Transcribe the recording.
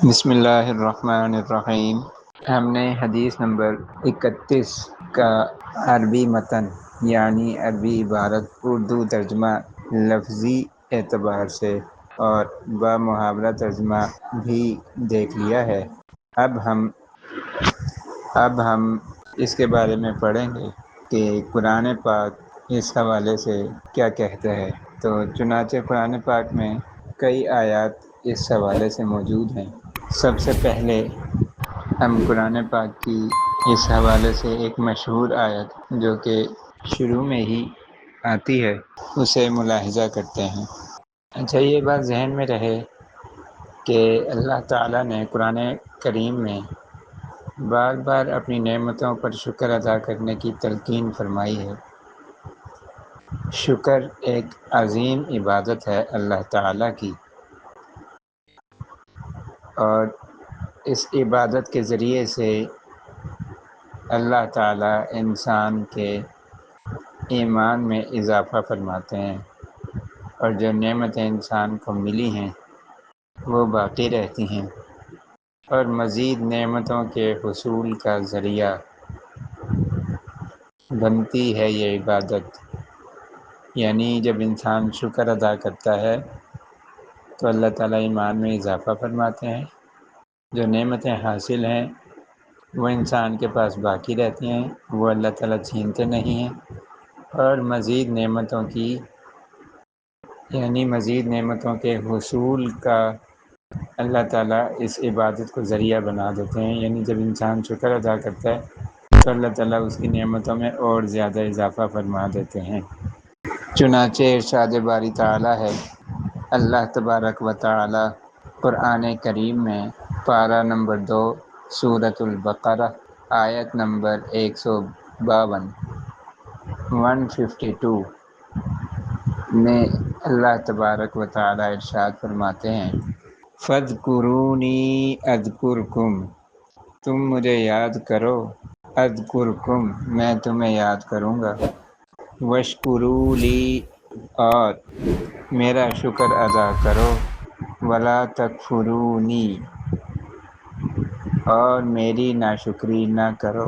بسم اللہ الرحمن الرحیم۔ ہم نے حدیث نمبر 31 کا عربی متن یعنی عربی عبارت اردو ترجمہ لفظی اعتبار سے اور بامحاورہ ترجمہ بھی دیکھ لیا ہے۔ اب ہم اس کے بارے میں پڑھیں گے کہ قرآن پاک اس حوالے سے کیا کہتا ہے۔ تو چنانچہ قرآن پاک میں کئی آیات اس حوالے سے موجود ہیں۔ سب سے پہلے ہم قرآن پاک کی اس حوالے سے ایک مشہور آیت جو کہ شروع میں ہی آتی ہے اسے ملاحظہ کرتے ہیں۔ اچھا، یہ بات ذہن میں رہے کہ اللہ تعالیٰ نے قرآن کریم میں بار بار اپنی نعمتوں پر شکر ادا کرنے کی تلقین فرمائی ہے۔ شکر ایک عظیم عبادت ہے اللہ تعالیٰ کی، اور اس عبادت کے ذریعے سے اللہ تعالیٰ انسان کے ایمان میں اضافہ فرماتے ہیں، اور جو نعمتیں انسان کو ملی ہیں وہ باقی رہتی ہیں، اور مزید نعمتوں کے حصول کا ذریعہ بنتی ہے یہ عبادت۔ یعنی جب انسان شکر ادا کرتا ہے تو اللہ تعالیٰ ایمان میں اضافہ فرماتے ہیں، جو نعمتیں حاصل ہیں وہ انسان کے پاس باقی رہتی ہیں، وہ اللہ تعالیٰ چھینتے نہیں ہیں، اور مزید نعمتوں کے حصول کا اللہ تعالیٰ اس عبادت کو ذریعہ بنا دیتے ہیں۔ یعنی جب انسان شکر ادا کرتا ہے تو اللہ تعالیٰ اس کی نعمتوں میں اور زیادہ اضافہ فرما دیتے ہیں۔ چنانچہ ارشاد باری تعالیٰ ہے، اللہ تبارک و تعالی قرآن کریم میں پارہ نمبر 2 سورۃ البقرہ آیت نمبر 152 میں اللہ تبارک و تعالی ارشاد فرماتے ہیں، فاذکرونی اذکرکم، تم مجھے یاد کرو، اذکرکم، میں تمہیں یاد کروں گا، واشکروا لی، اور میرا شکر ادا کرو، ولا تکفرونی، اور میری ناشکری نہ کرو۔